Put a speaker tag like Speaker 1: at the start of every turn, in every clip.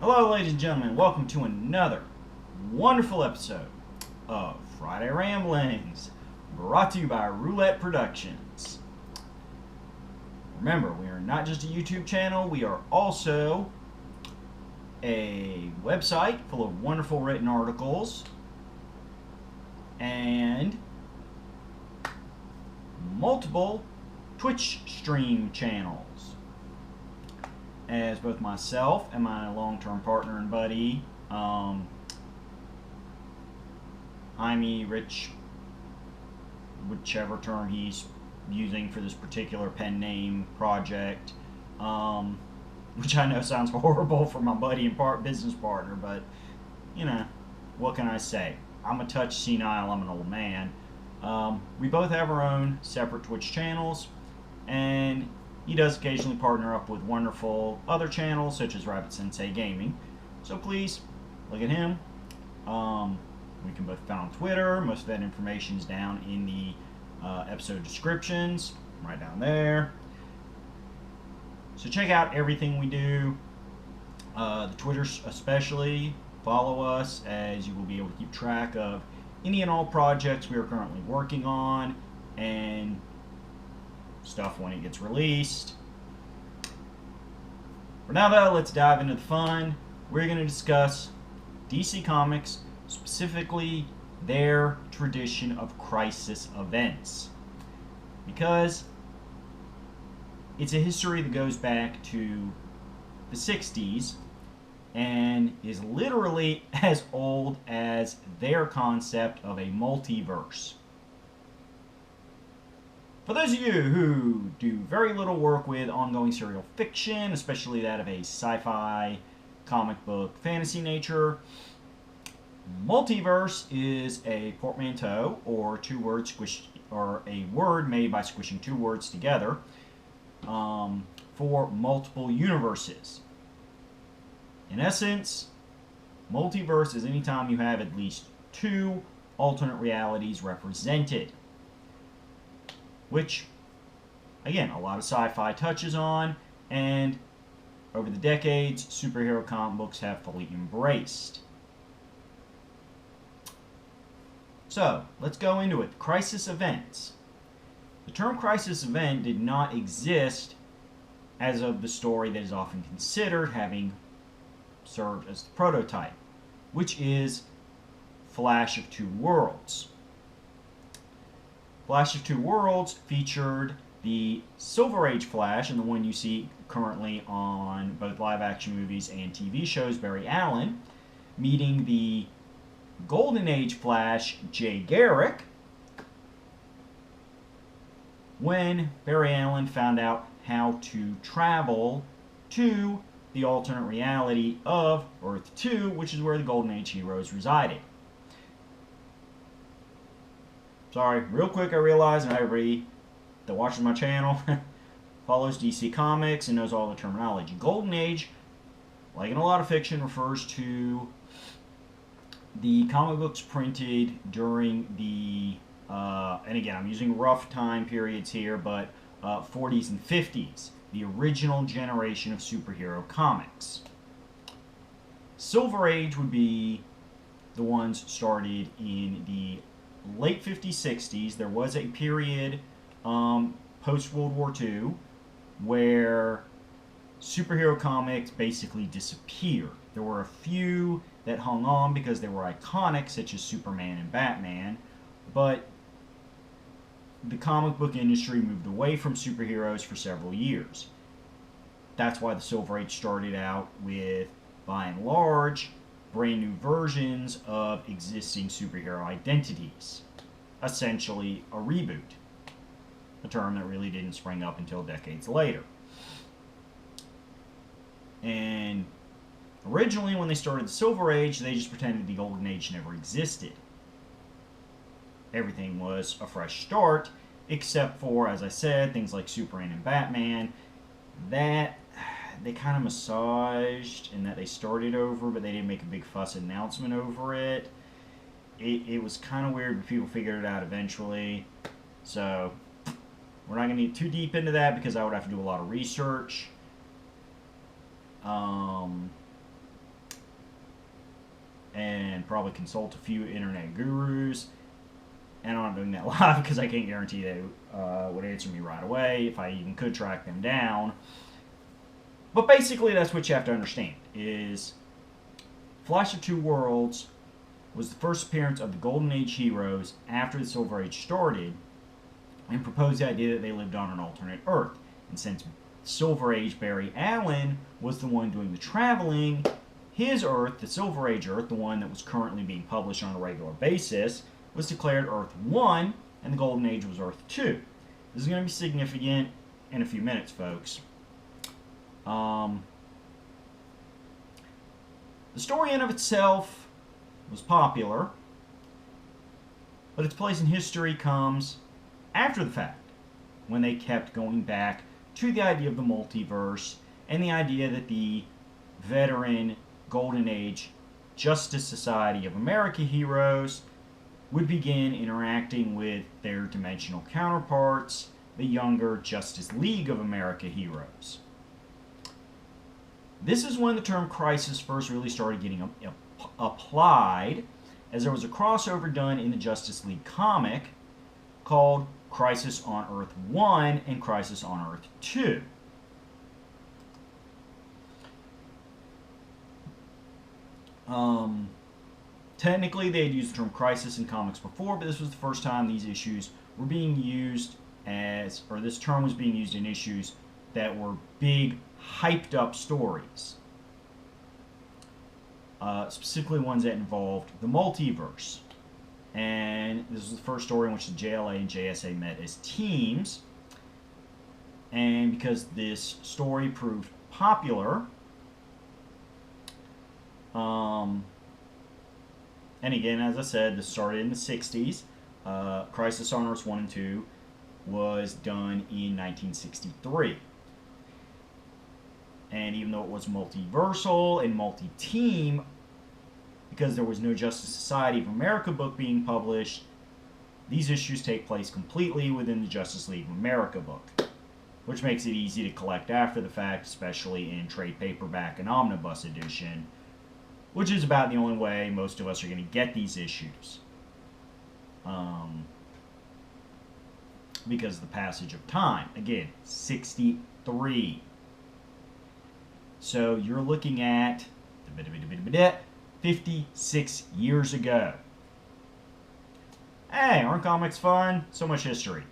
Speaker 1: Hello, ladies and gentlemen. Welcome to another wonderful episode of Friday Ramblings, brought to you by Roulette Productions. Remember, we are not just a YouTube channel, we are also a website full of wonderful written articles and multiple Twitch stream channels. As both myself and my long-term partner and buddy, Rich, whichever term he's using for this particular pen name project, which I know sounds horrible for my buddy and business partner, but you know, what can I say? I'm a touch senile. I'm an old man. We both have our own separate Twitch channels, and he does occasionally partner up with wonderful other channels such as Rabbit Sensei Gaming. So please look at him. We can both find on Twitter. Most of that information is down in the episode descriptions, right down there. So check out everything we do. The Twitter especially. Follow us, as you will be able to keep track of any and all projects we are currently working on and stuff when it gets released. For now though, let's dive into the fun. We're going to discuss DC Comics, specifically their tradition of crisis events, because it's a history that goes back to the 60s and is literally as old as their concept of a multiverse. For those of you who do very little work with ongoing serial fiction, especially that of a sci-fi, comic book, fantasy nature, multiverse is a portmanteau, or two words squished, or a word made by squishing two words together, for multiple universes. In essence, multiverse is any time you have at least two alternate realities represented, which, again, a lot of sci-fi touches on, and over the decades, superhero comic books have fully embraced. So, let's go into it. Crisis events. The term crisis event did not exist as of the story that is often considered having served as the prototype, which is Flash of Two Worlds. Flash of Two Worlds featured the Silver Age Flash, and the one you see currently on both live-action movies and TV shows, Barry Allen, meeting the Golden Age Flash, Jay Garrick, when Barry Allen found out how to travel to the alternate reality of Earth 2, which is where the Golden Age heroes resided. Sorry, real quick, I realize not everybody that watches my channel follows DC Comics and knows all the terminology. Golden Age, like in a lot of fiction, refers to the comic books printed during the, and again, I'm using rough time periods here, but 40s and 50s, the original generation of superhero comics. Silver Age would be the ones started in the late 50s, 60s. There was a period post-World War II where superhero comics basically disappeared. There were a few that hung on because they were iconic, such as Superman and Batman, but the comic book industry moved away from superheroes for several years. That's why the Silver Age started out with, by and large, brand new versions of existing superhero identities. Essentially a reboot, a term that really didn't spring up until decades later. And originally, when they started the Silver Age, they just pretended the Golden Age never existed. Everything was a fresh start, except for, as I said, things like Superman and Batman, that they kind of massaged and that they started over, but they didn't make a big fuss announcement over it. It was kind of weird, but people figured it out eventually. So, we're not going to get too deep into that because I would have to do a lot of research. probably consult a few internet gurus. And I'm not doing that live because I can't guarantee they would answer me right away if I even could track them down. But basically, that's what you have to understand, is Flash of Two Worlds was the first appearance of the Golden Age heroes after the Silver Age started, and proposed the idea that they lived on an alternate Earth. And since Silver Age Barry Allen was the one doing the traveling, his Earth, the Silver Age Earth, the one that was currently being published on a regular basis, was declared Earth 1, and the Golden Age was Earth 2. This is going to be significant in a few minutes, folks. The story in of itself was popular, but its place in history comes after the fact, when they kept going back to the idea of the multiverse and the idea that the veteran Golden Age Justice Society of America heroes would begin interacting with their dimensional counterparts, the younger Justice League of America heroes. This is when the term crisis first really started getting applied, as there was a crossover done in the Justice League comic called Crisis on Earth 1 and Crisis on Earth 2. Technically, they had used the term crisis in comics before, but this was the first time these issues were being used as, or this term was being used in issues that were big, hyped up stories. Specifically ones that involved the multiverse. And this was the first story in which the JLA and JSA met as teams. And because this story proved popular, and again, as I said, this started in the 60s. Crisis on Earths 1 and 2 was done in 1963. And even though it was multiversal and multi-team, because there was no Justice Society of America book being published, these issues take place completely within the Justice League of America book, which makes it easy to collect after the fact, especially in trade paperback and omnibus edition, which is about the only way most of us are going to get these issues. Because of the passage of time. Again, 63. So you're looking at 56 years ago. Hey, aren't comics fun? So much history.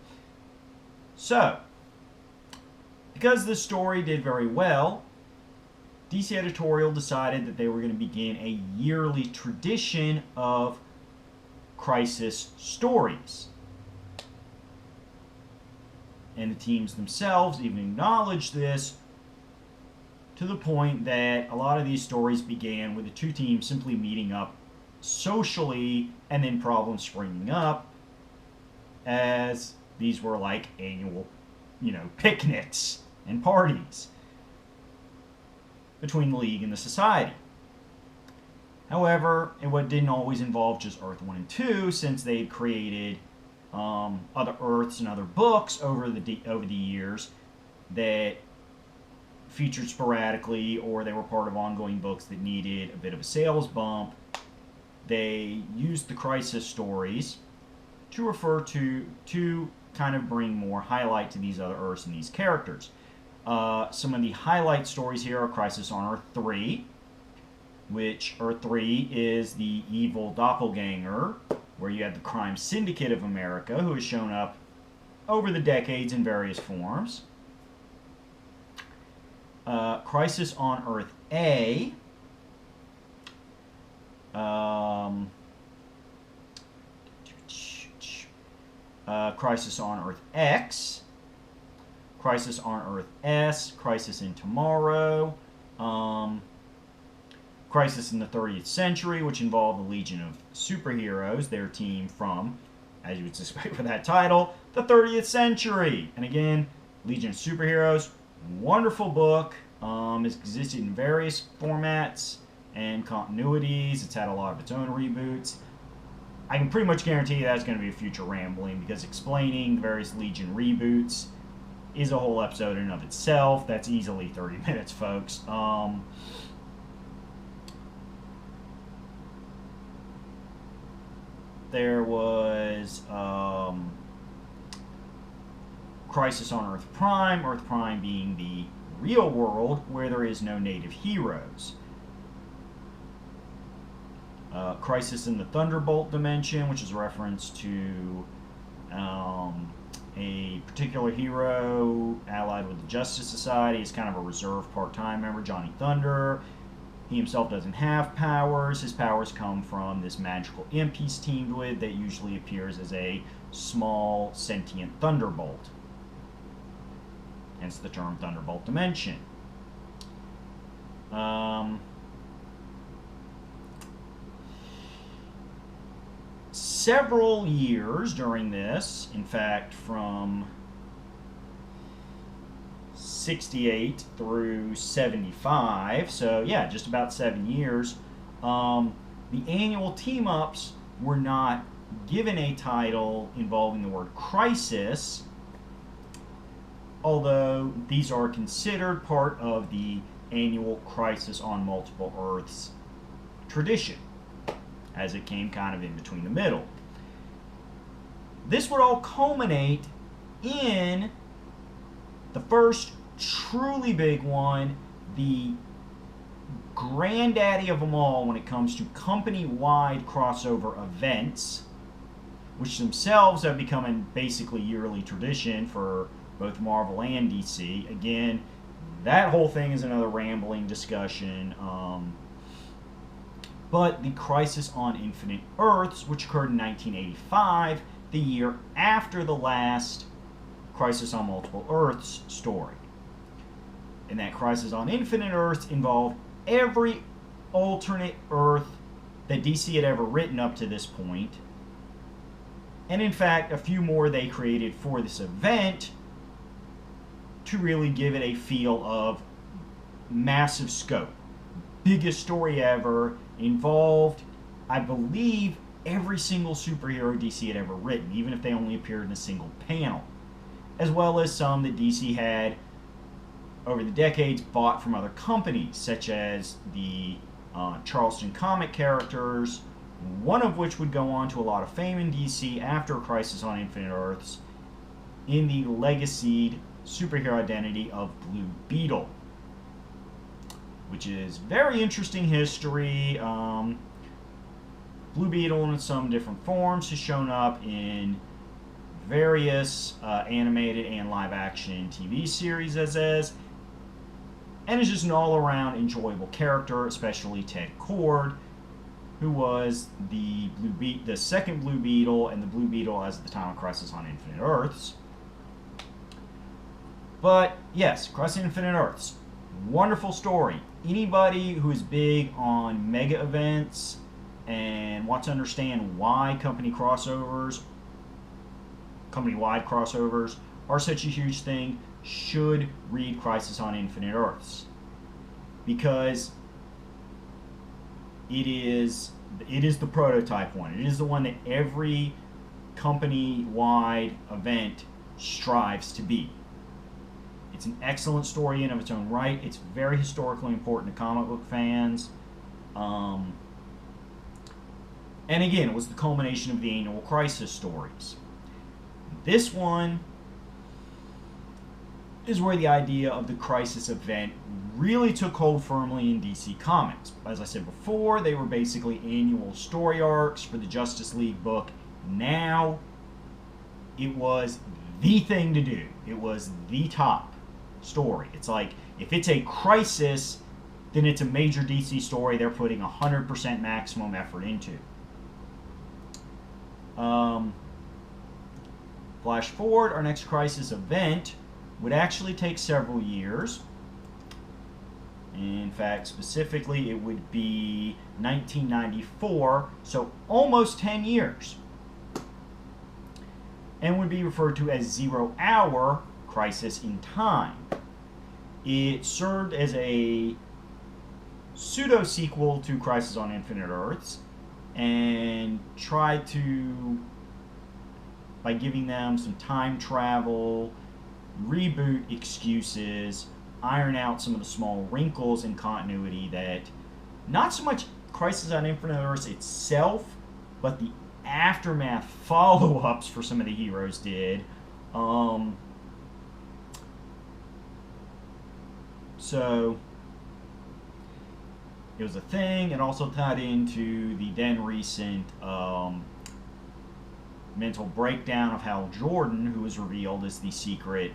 Speaker 1: So, because this story did very well, DC Editorial decided that they were going to begin a yearly tradition of crisis stories. And the teams themselves even acknowledged this, to the point that a lot of these stories began with the two teams simply meeting up socially and then problems springing up, as these were like annual, picnics and parties between the League and the Society. However, it didn't always involve just Earth 1 and 2, since they had created other Earths and other books over the years that featured sporadically, or they were part of ongoing books that needed a bit of a sales bump. They used the crisis stories to refer to kind of bring more highlight to these other Earths and these characters. Some of the highlight stories here are Crisis on Earth 3, which Earth 3 is the evil doppelganger, where you have the crime syndicate of America, who has shown up over the decades in various forms. Crisis on Earth A, Crisis on Earth X, Crisis on Earth S, Crisis in Tomorrow, Crisis in the 30th Century, which involved the Legion of Superheroes, their team from, as you would suspect for that title, the 30th Century. And again, Legion of Superheroes, wonderful book. It's existed in various formats and continuities. It's had a lot of its own reboots. I can pretty much guarantee that's going to be a future rambling, because explaining the various Legion reboots is a whole episode in and of itself. That's easily 30 minutes, folks. there was Crisis on Earth Prime being the real world where there is no native heroes. Crisis in the Thunderbolt dimension, which is a reference to a particular hero allied with the Justice Society. Is kind of a reserve part-time member, Johnny Thunder. He himself doesn't have powers. His powers come from this magical imp he's teamed with that usually appears as a small sentient thunderbolt. Hence the term Thunderbolt Dimension. Several years during this, in fact, from 68 through 75, so yeah, just about 7 years, the annual team-ups were not given a title involving the word crisis, although these are considered part of the annual Crisis on Multiple Earths tradition, as it came kind of in between the middle. This would all culminate in the first truly big one, the granddaddy of them all when it comes to company-wide crossover events, which themselves have become a basically yearly tradition for both Marvel and DC. Again, that whole thing is another rambling discussion. But the Crisis on Infinite Earths, which occurred in 1985, the year after the last Crisis on Multiple Earths story. And that Crisis on Infinite Earths involved every alternate Earth that DC had ever written up to this point. And in fact, a few more they created for this event to really give it a feel of massive scope. Biggest story ever, involved, I believe, every single superhero DC had ever written, even if they only appeared in a single panel, as well as some that DC had over the decades bought from other companies, such as the Charleston comic characters, one of which would go on to a lot of fame in DC after Crisis on Infinite Earths, in the legacied superhero identity of Blue Beetle, which is very interesting history. Blue Beetle in some different forms has shown up in various animated and live-action TV series and is just an all-around enjoyable character, especially Ted Kord, who was the second Blue Beetle and the Blue Beetle as at the time of Crisis on Infinite Earths. But yes, Crisis on Infinite Earths, wonderful story. Anybody who is big on mega events and wants to understand why company-wide crossovers are such a huge thing should read Crisis on Infinite Earths, because it is the prototype one. It is the one that every company-wide event strives to be. It's an excellent story in of its own right. It's very historically important to comic book fans. And again, it was the culmination of the annual Crisis stories. This one is where the idea of the Crisis event really took hold firmly in DC Comics. As I said before, they were basically annual story arcs for the Justice League book. Now, it was the thing to do. It was the top story. It's like, if it's a crisis, then it's a major DC story they're putting 100% maximum effort into. Flash forward, our next Crisis event would actually take several years. In fact, specifically, it would be 1994, so almost 10 years. And would be referred to as 0 Hour Crisis in Time. It served as a pseudo-sequel to Crisis on Infinite Earths and tried to, by giving them some time travel, reboot excuses, iron out some of the small wrinkles in continuity that not so much Crisis on Infinite Earths itself, but the aftermath follow-ups for some of the heroes did. So it was a thing. It also tied into the then recent mental breakdown of Hal Jordan, who was revealed as the secret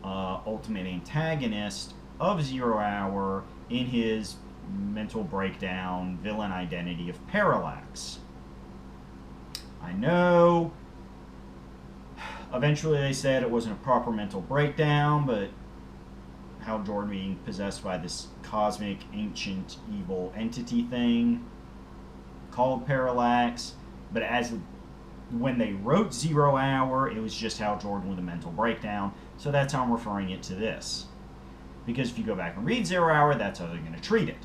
Speaker 1: ultimate antagonist of Zero Hour in his mental breakdown villain identity of Parallax. I know eventually they said it wasn't a proper mental breakdown, but Hal Jordan being possessed by this cosmic ancient evil entity thing called Parallax. But when they wrote Zero Hour, it was just Hal Jordan with a mental breakdown, so that's how I'm referring it to this. Because if you go back and read Zero Hour, that's how they're going to treat it.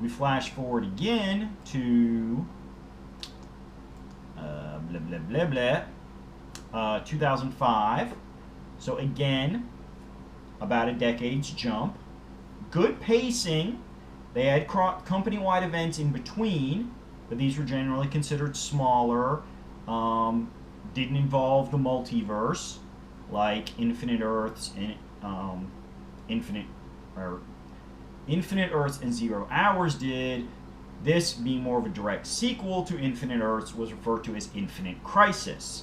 Speaker 1: We flash forward again to 2005. So again, about a decade's jump. Good pacing. They had company-wide events in between, but these were generally considered smaller. Didn't involve the multiverse like Infinite Earths and Infinite Earths and Zero Hours did. This, being more of a direct sequel to Infinite Earths, was referred to as Infinite Crisis.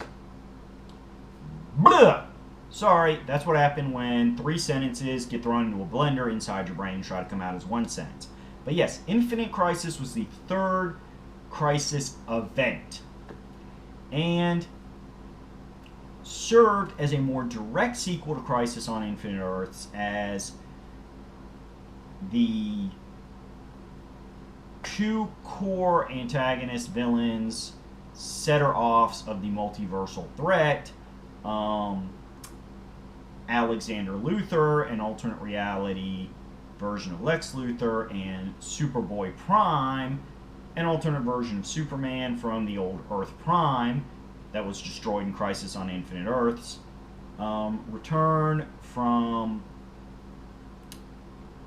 Speaker 1: Blah! Sorry, that's what happened when 3 sentences get thrown into a blender inside your brain and try to come out as 1 sentence. But yes, Infinite Crisis was the 3rd Crisis event, and served as a more direct sequel to Crisis on Infinite Earths, as the 2 core antagonist villains, setter-offs of the multiversal threat, Alexander Luthor, an alternate reality version of Lex Luthor, and Superboy Prime, an alternate version of Superman from the old Earth Prime that was destroyed in Crisis on Infinite Earths, return from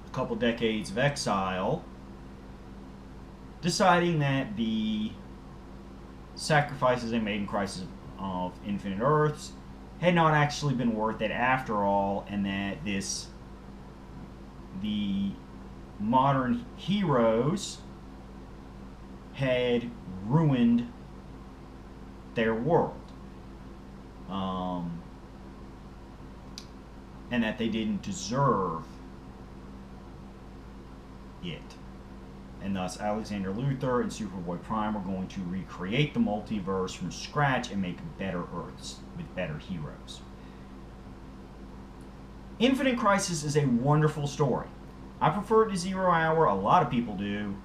Speaker 1: a couple decades of exile, deciding that the sacrifices they made in Crisis of Infinite Earths had not actually been worth it after all, and that the modern heroes had ruined their world, and that they didn't deserve it. And thus Alexander Luthor and Superboy Prime are going to recreate the multiverse from scratch and make better Earths with better heroes. Infinite Crisis is a wonderful story. I prefer it to Zero Hour. A lot of people do.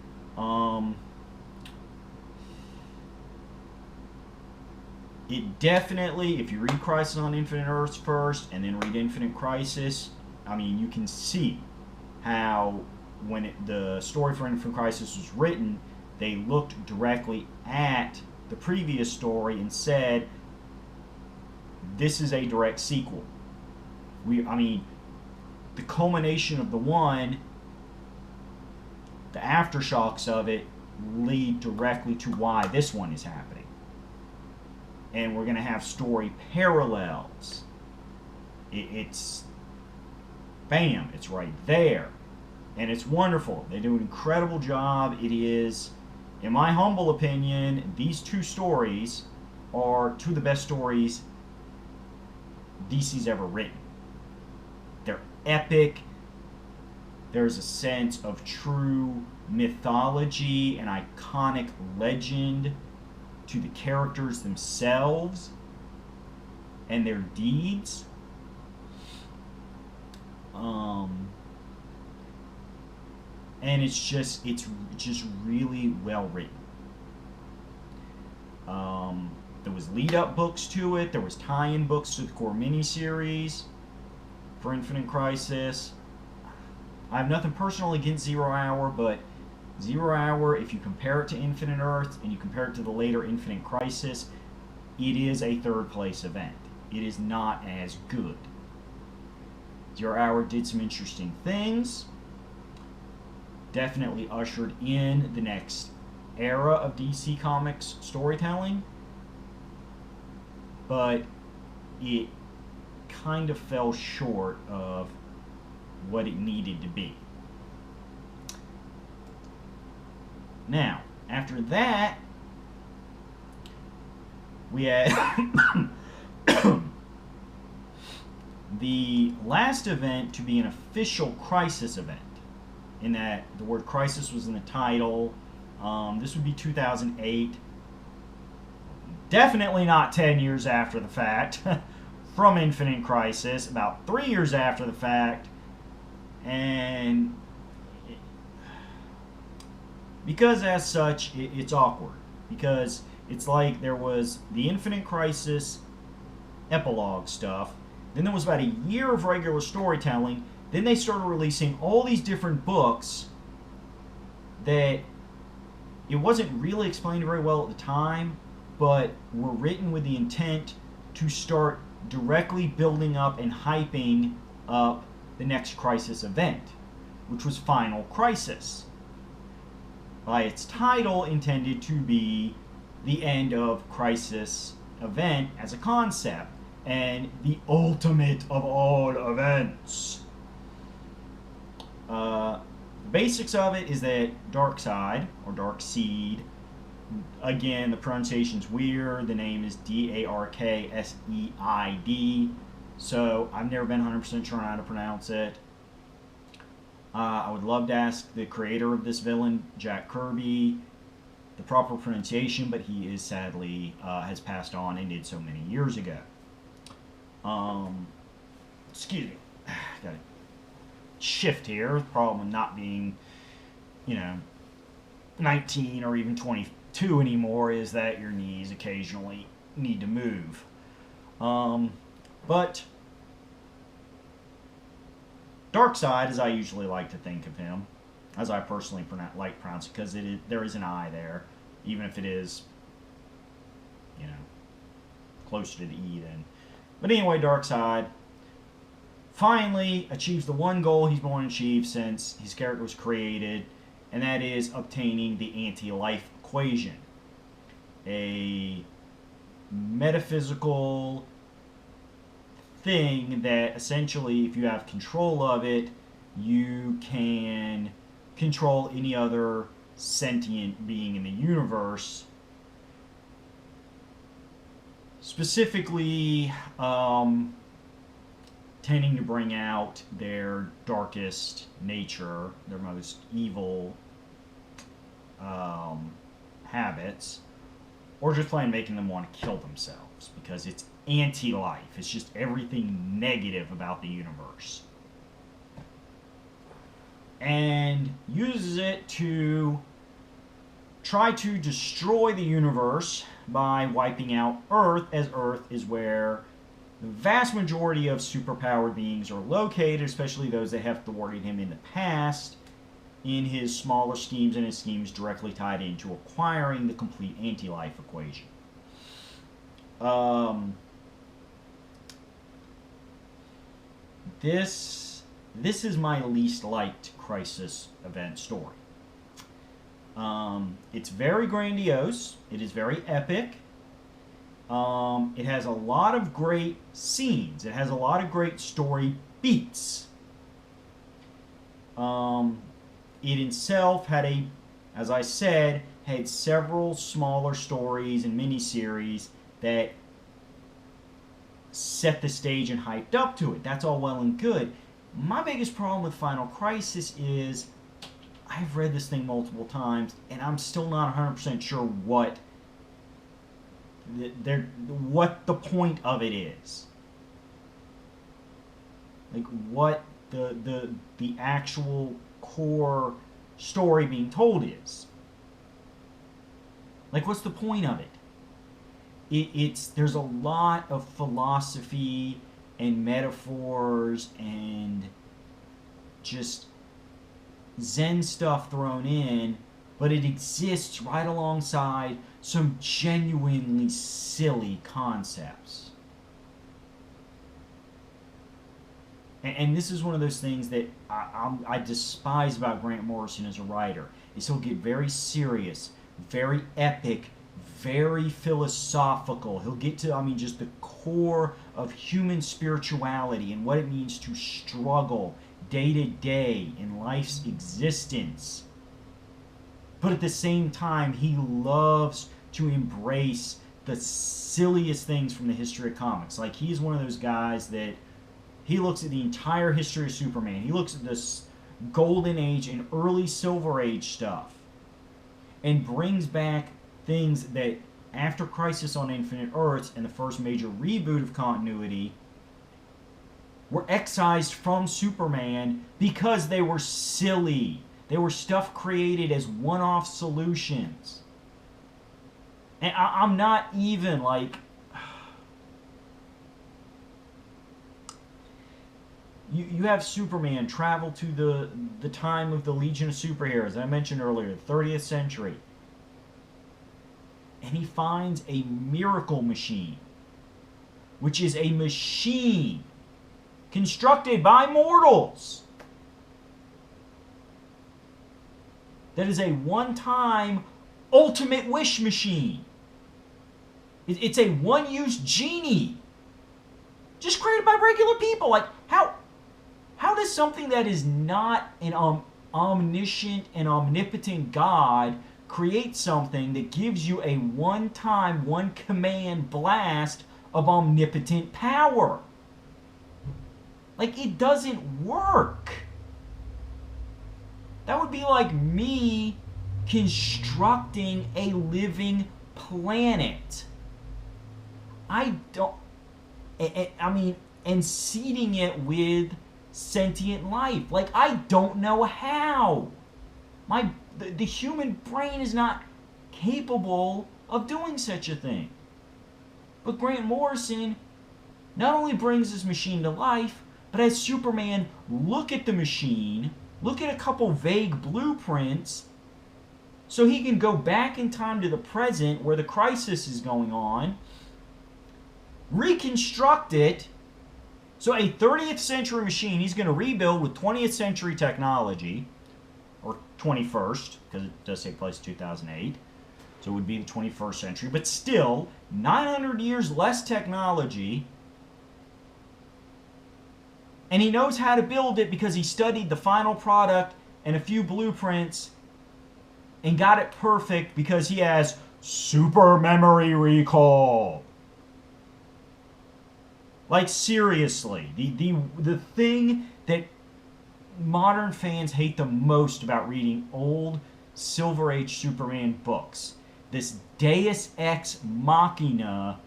Speaker 1: It definitely, if you read Crisis on Infinite Earths first and then read Infinite Crisis, I mean, you can see how when the story for Infinite Crisis was written, they looked directly at the previous story and said, this is a direct sequel. I mean, the culmination of the one, the aftershocks of it, lead directly to why this one is happening. And we're going to have story parallels. It's bam, it's right there. And it's wonderful. They do an incredible job. It is, in my humble opinion, these 2 stories are 2 of the best stories DC's ever written. They're epic. There's a sense of true mythology and iconic legend to the characters themselves and their deeds. And it's just really well written. There was lead-up books to it. There was tie-in books to the core miniseries for Infinite Crisis. I have nothing personal against Zero Hour, but Zero Hour, if you compare it to Infinite Earth and you compare it to the later Infinite Crisis, it is a 3rd place event. It is not as good. Zero Hour did some interesting things. definitely ushered in the next era of DC Comics storytelling, but it kind of fell short of what it needed to be. Now, after that, we had the last event to be an official Crisis event, in that the word Crisis was in the title. This would be 2008. Definitely not 10 years after the fact from Infinite Crisis, about 3 years after the fact. And because as such, it's awkward. Because it's like there was the Infinite Crisis epilogue stuff, then there was about a year of regular storytelling, then they started releasing all these different books that it wasn't really explained very well at the time, but were written with the intent to start directly building up and hyping up the next Crisis event, which was Final Crisis. By its title, intended to be the end of Crisis event as a concept, and the ultimate of all events. The basics of it is that Darkseid, or Darkseid, again, the pronunciation's weird, the name is D-A-R-K-S-E-I-D, so I've never been 100% sure how to pronounce it. I would love to ask the creator of this villain, Jack Kirby, the proper pronunciation, but he is sadly has passed on and did so many years ago. Excuse me. Got to shift here. The problem with not being, 19 or even 22 anymore is that your knees occasionally need to move. But Darkseid, as I usually like to think of him, as I personally like to pronounce it, because there is an I there, even if it is, closer to the E then. But anyway, Darkseid finally achieves the one goal he's been wanting to achieve since his character was created, and that is obtaining the anti-life equation. A metaphysical thing that essentially, if you have control of it, you can control any other sentient being in the universe. Specifically, tending to bring out their darkest nature, their most evil habits, or just plain making them want to kill themselves, because it's anti-life. It's just everything negative about the universe. And uses it to try to destroy the universe by wiping out Earth, as Earth is where the vast majority of superpowered beings are located, especially those that have thwarted him in the past, in his smaller schemes and his schemes directly tied into acquiring the complete anti-life equation. This is my least liked Crisis event story. It's very grandiose. It is very epic. It has a lot of great scenes. It has a lot of great story beats. It itself had as I said, had several smaller stories and miniseries that set the stage and hyped up to it. That's all well and good. My biggest problem with Final Crisis is I've read this thing multiple times and I'm still not 100% sure what the point of it is. Like what the actual core story being told is. Like what's the point of it? There's a lot of philosophy and metaphors and just Zen stuff thrown in, but it exists right alongside some genuinely silly concepts. And this is one of those things that I despise about Grant Morrison as a writer, is he'll get very serious, very epic, very philosophical. He'll get to, I mean, just the core of human spirituality and what it means to struggle day to day in life's existence. But at the same time, he loves to embrace the silliest things from the history of comics. Like, he's one of those guys that he looks at the entire history of Superman. He looks at this Golden Age and early Silver Age stuff and brings back things that, after Crisis on Infinite Earths and the first major reboot of continuity, were excised from Superman because they were silly. They were stuff created as one-off solutions. And I'm not even like... You have Superman travel to the time of the Legion of Superheroes that I mentioned earlier, the 30th century. And he finds a miracle machine, which is a machine constructed by mortals that is a one-time ultimate wish machine. It's a one-use genie just created by regular people. Like, how does something that is not an omniscient and omnipotent God create something that gives you a one-time, one-command blast of omnipotent power? Like, it doesn't work. That would be like me constructing a living planet. I mean, and seeding it with sentient life. Like, I don't know how. The human brain is not capable of doing such a thing. But Grant Morrison not only brings this machine to life, but has Superman look at the machine, look at a couple vague blueprints, so he can go back in time to the present where the crisis is going on, reconstruct it. So a 30th century machine he's going to rebuild with 20th century technology, or 21st, because it does take place in 2008. So it would be the 21st century, but still 900 years less technology. And he knows how to build it because he studied the final product and a few blueprints and got it perfect because he has super memory recall. Like, seriously, the thing that modern fans hate the most about reading old Silver Age Superman books, this Deus Ex Machina,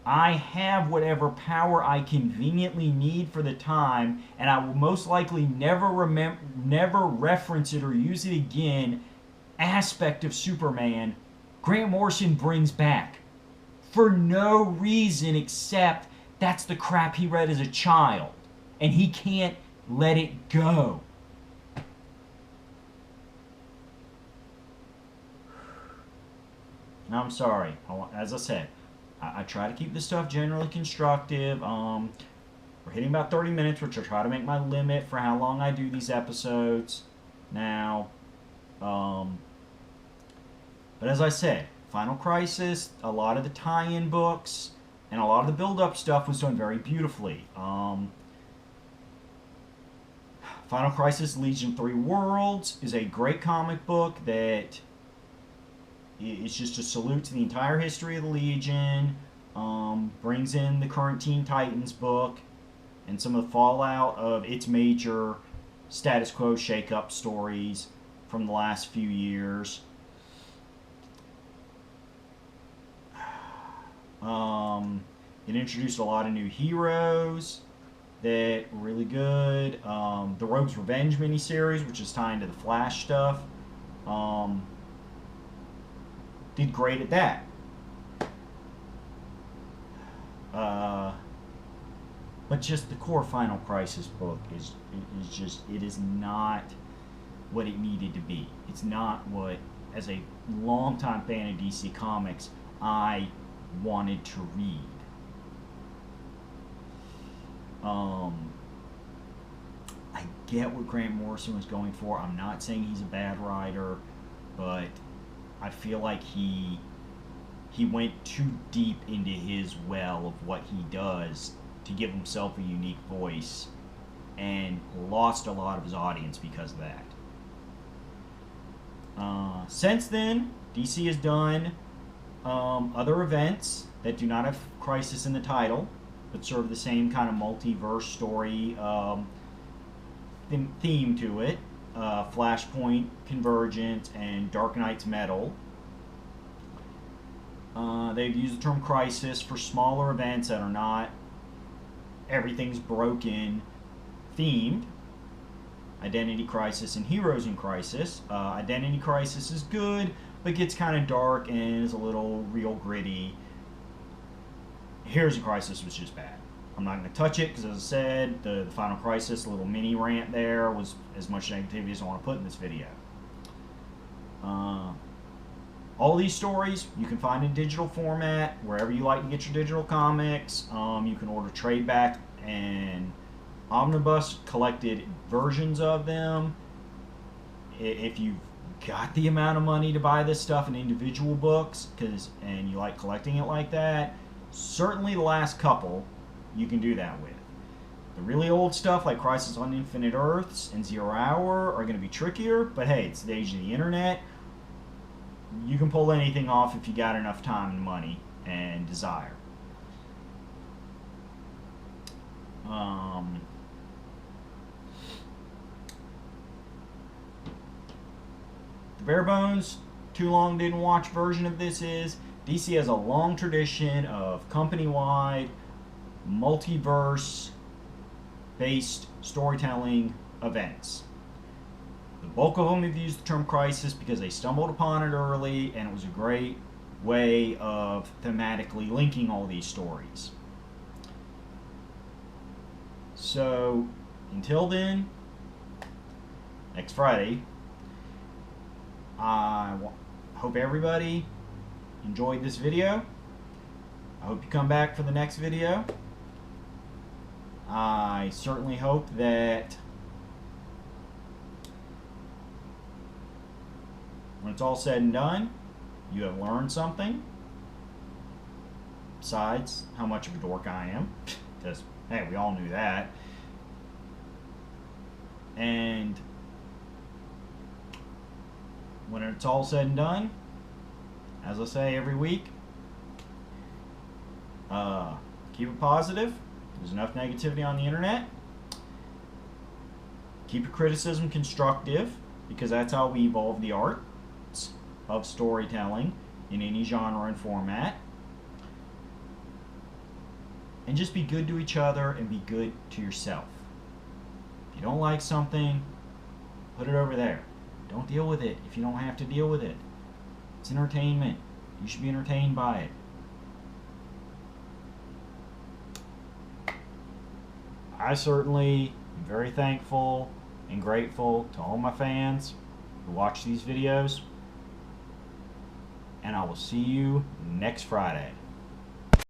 Speaker 1: I have whatever power I conveniently need for the time, and I will most likely never reference it or use it again, aspect of Superman, Grant Morrison brings back. For no reason except that's the crap he read as a child, and he can't let it go. Now, I'm sorry. As I said, I try to keep this stuff generally constructive. We're hitting about 30 minutes, which I try to make my limit for how long I do these episodes now. But as I said, Final Crisis, a lot of the tie-in books, and a lot of the build-up stuff was done very beautifully. Final Crisis Legion 3 Worlds is a great comic book that is just a salute to the entire history of the Legion, brings in the current Teen Titans book, and some of the fallout of its major status quo shake-up stories from the last few years. It introduced a lot of new heroes that were really good. The Rogue's Revenge miniseries, which is tying to the Flash stuff, did great at that. But just the core Final Crisis book is not what it needed to be. It's not what, as a longtime fan of DC Comics, I wanted to read. get what Grant Morrison was going for. I'm not saying he's a bad writer, but I feel like he went too deep into his well of what he does to give himself a unique voice, and lost a lot of his audience because of that. Since then, DC has done other events that do not have Crisis in the title, but serve the same kind of multiverse story theme to it. Flashpoint, Convergence, and Dark Knight's Metal. They've used the term Crisis for smaller events that are not everything's broken themed. Identity Crisis and Heroes in Crisis. Identity Crisis is good, but gets kind of dark and is a little real gritty. Heroes in Crisis was just bad. I'm not going to touch it because, as I said, the Final Crisis, a little mini rant there, was as much negativity as I want to put in this video. All these stories you can find in digital format wherever you like to get your digital comics. You can order trade back and omnibus collected versions of them. If you've got the amount of money to buy this stuff in individual books, and you like collecting it like that, certainly the last couple you can do that with. The really old stuff like Crisis on Infinite Earths and Zero Hour are going to be trickier, but hey, it's the age of the internet. You can pull anything off if you got enough time and money and desire. The bare bones, too long didn't watch version of this is DC has a long tradition of company-wide, multiverse-based storytelling events. The bulk of them have used the term Crisis because they stumbled upon it early, and it was a great way of thematically linking all these stories. So, until then, next Friday, I hope everybody enjoyed this video. I hope you come back for the next video. I certainly hope that when it's all said and done, you have learned something. Besides how much of a dork I am. Because, hey, we all knew that. And when it's all said and done, as I say every week, keep it positive. There's enough negativity on the internet. Keep your criticism constructive, because that's how we evolve the art of storytelling in any genre and format. And just be good to each other and be good to yourself. If you don't like something, put it over there. Don't deal with it if you don't have to deal with it. It's entertainment. You should be entertained by it. I certainly am very thankful and grateful to all my fans who watch these videos. And I will see you next Friday.